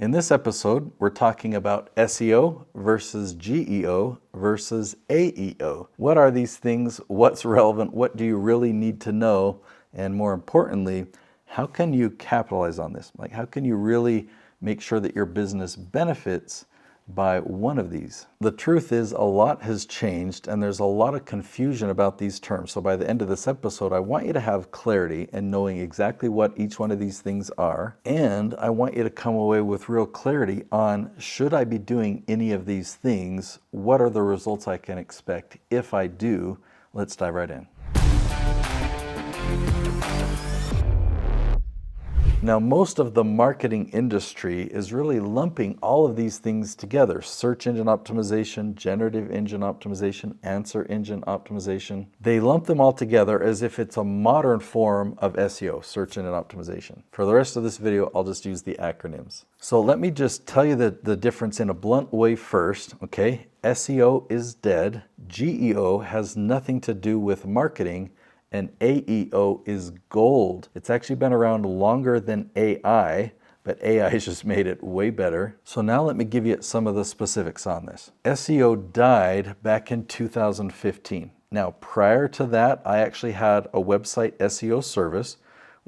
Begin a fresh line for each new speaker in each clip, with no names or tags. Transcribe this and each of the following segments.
In this episode, we're talking about SEO versus GEO versus AEO. What are these things? What's relevant? What do you really need to know? And more importantly, how can you capitalize on this? Like, how can you really make sure that your business benefits by one of these? The truth is, a lot has changed and there's a lot of confusion about these terms. So by the end of this episode, I want you to have clarity and knowing exactly what each one of these things are. And I want you to come away with real clarity on, should I be doing any of these things? What are the results I can expect if I do? Let's dive right in. Now, most of the marketing industry is really lumping all of these things together. Search engine optimization, generative engine optimization, answer engine optimization. They lump them all together as if it's a modern form of SEO, search engine optimization. For the rest of this video, I'll just use the acronyms. So let me just tell you the difference in a blunt way first, okay? SEO is dead. GEO has nothing to do with marketing. And AEO is gold. It's actually been around longer than AI, but AI has just made it way better. So now let me give you some of the specifics on this. SEO died back in 2015. Now, prior to that, I actually had a website SEO service.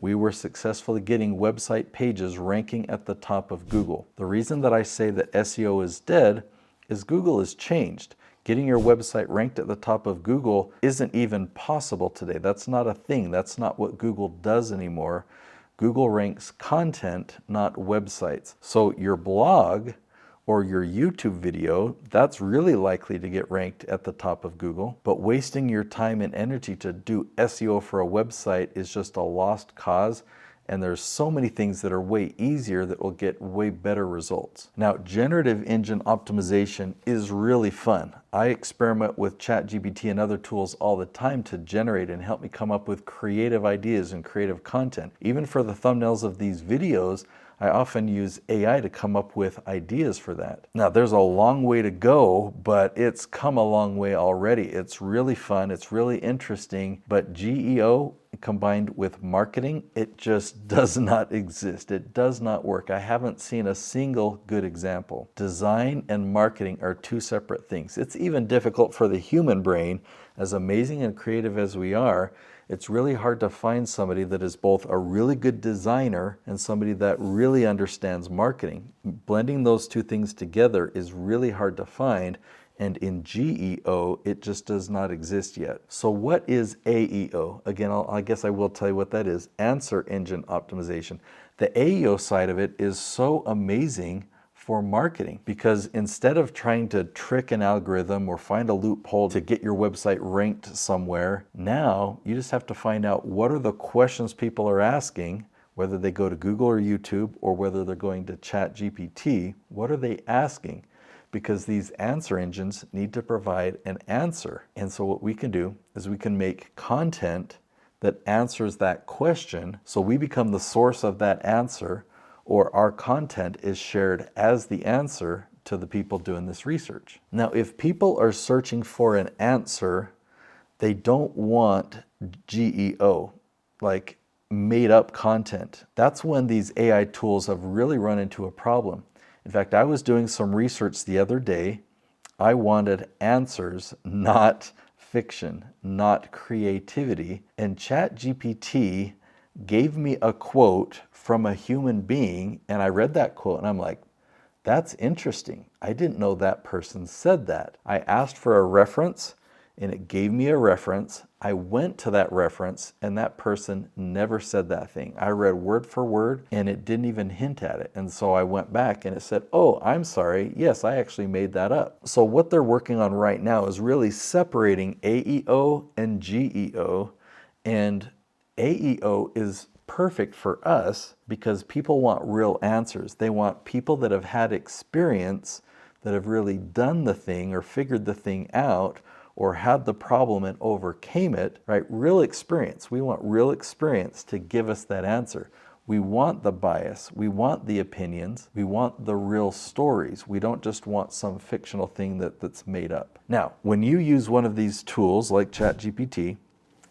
We were successfully getting website pages ranking at the top of Google. The reason that I say that SEO is dead is Google has changed. Getting your website ranked at the top of Google isn't even possible today. That's not a thing. That's not what Google does anymore. Google ranks content, not websites. So your blog or your YouTube video, that's really likely to get ranked at the top of Google. But wasting your time and energy to do SEO for a website is just a lost cause. And there's so many things that are way easier that will get way better results. Now, generative engine optimization is really fun. I experiment with ChatGPT and other tools all the time to generate and help me come up with creative ideas and creative content. Even for the thumbnails of these videos, I often use AI to come up with ideas for that. Now, there's a long way to go, but it's come a long way already. It's really fun, it's really interesting, but GEO combined with marketing, it just does not exist. It does not work. I haven't seen a single good example. Design and marketing are two separate things. It's even difficult for the human brain, as amazing and creative as we are. It's really hard to find somebody that is both a really good designer and somebody that really understands marketing. Blending those two things together is really hard to find, and in GEO, it just does not exist yet. So what is AEO? Again, I guess I will tell you what that is. Answer engine optimization. The AEO side of it is so amazing for marketing, because instead of trying to trick an algorithm or find a loophole to get your website ranked somewhere, now you just have to find out what are the questions people are asking, whether they go to Google or YouTube or whether they're going to ChatGPT. What are they asking? Because these answer engines need to provide an answer. And so what we can do is we can make content that answers that question, so we become the source of that answer, or our content is shared as the answer to the people doing this research. Now, if people are searching for an answer, they don't want GEO, like made up content. That's when these AI tools have really run into a problem. In fact, I was doing some research the other day. I wanted answers, not fiction, not creativity. And ChatGPT gave me a quote from a human being, and I read that quote and I'm like, that's interesting. I didn't know that person said that. I asked for a reference and it gave me a reference. I went to that reference and that person never said that thing. I read word for word and it didn't even hint at it. And so I went back and it said, oh, I'm sorry. Yes, I actually made that up. So what they're working on right now is really separating AEO and GEO, and AEO is perfect for us because people want real answers. They want people that have had experience, that have really done the thing or figured the thing out or had the problem and overcame it, right? Real experience. We want real experience to give us that answer. We want the bias. We want the opinions. We want the real stories. We don't just want some fictional thing that's made up. Now, when you use one of these tools like ChatGPT,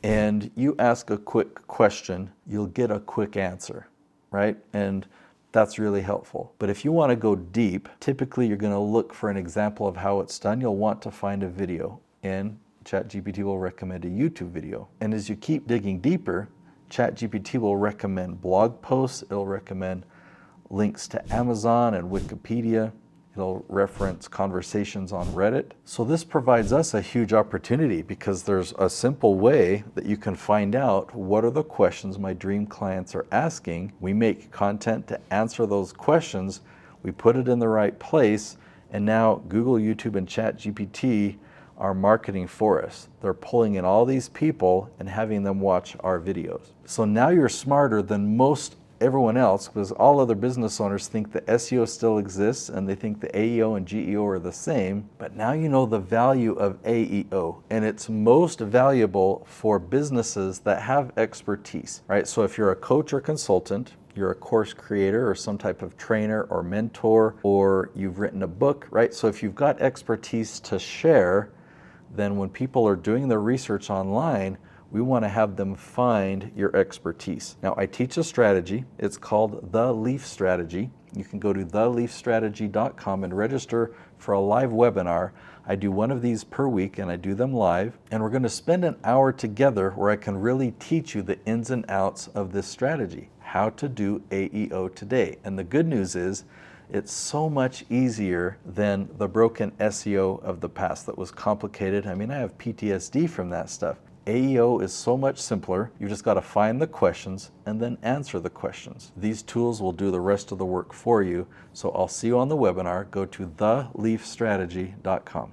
and you ask a quick question, you'll get a quick answer, right? And that's really helpful. But if you want to go deep, typically you're going to look for an example of how it's done. You'll want to find a video, and ChatGPT will recommend a YouTube video. And as you keep digging deeper, ChatGPT will recommend blog posts, it'll recommend links to Amazon and Wikipedia, it'll reference conversations on Reddit. So this provides us a huge opportunity because there's a simple way that you can find out what are the questions my dream clients are asking. We make content to answer those questions, we put it in the right place, and now Google, YouTube, and ChatGPT are marketing for us. They're pulling in all these people and having them watch our videos. So now you're smarter than most everyone else, because all other business owners think the SEO still exists and they think the AEO and GEO are the same. But now you know the value of AEO, and it's most valuable for businesses that have expertise, right? So if you're a coach or consultant, you're a course creator or some type of trainer or mentor, or you've written a book, right? So if you've got expertise to share, then when people are doing their research online, we want to have them find your expertise. Now, I teach a strategy. It's called The Leaf Strategy. You can go to theleafstrategy.com and register for a live webinar. I do one of these per week, and I do them live. And we're going to spend an hour together where I can really teach you the ins and outs of this strategy, how to do AEO today. And the good news is, it's so much easier than the broken SEO of the past that was complicated. I mean, I have PTSD from that stuff. AEO is so much simpler. You just got to find the questions and then answer the questions. These tools will do the rest of the work for you. So I'll see you on the webinar. Go to theleafstrategy.com.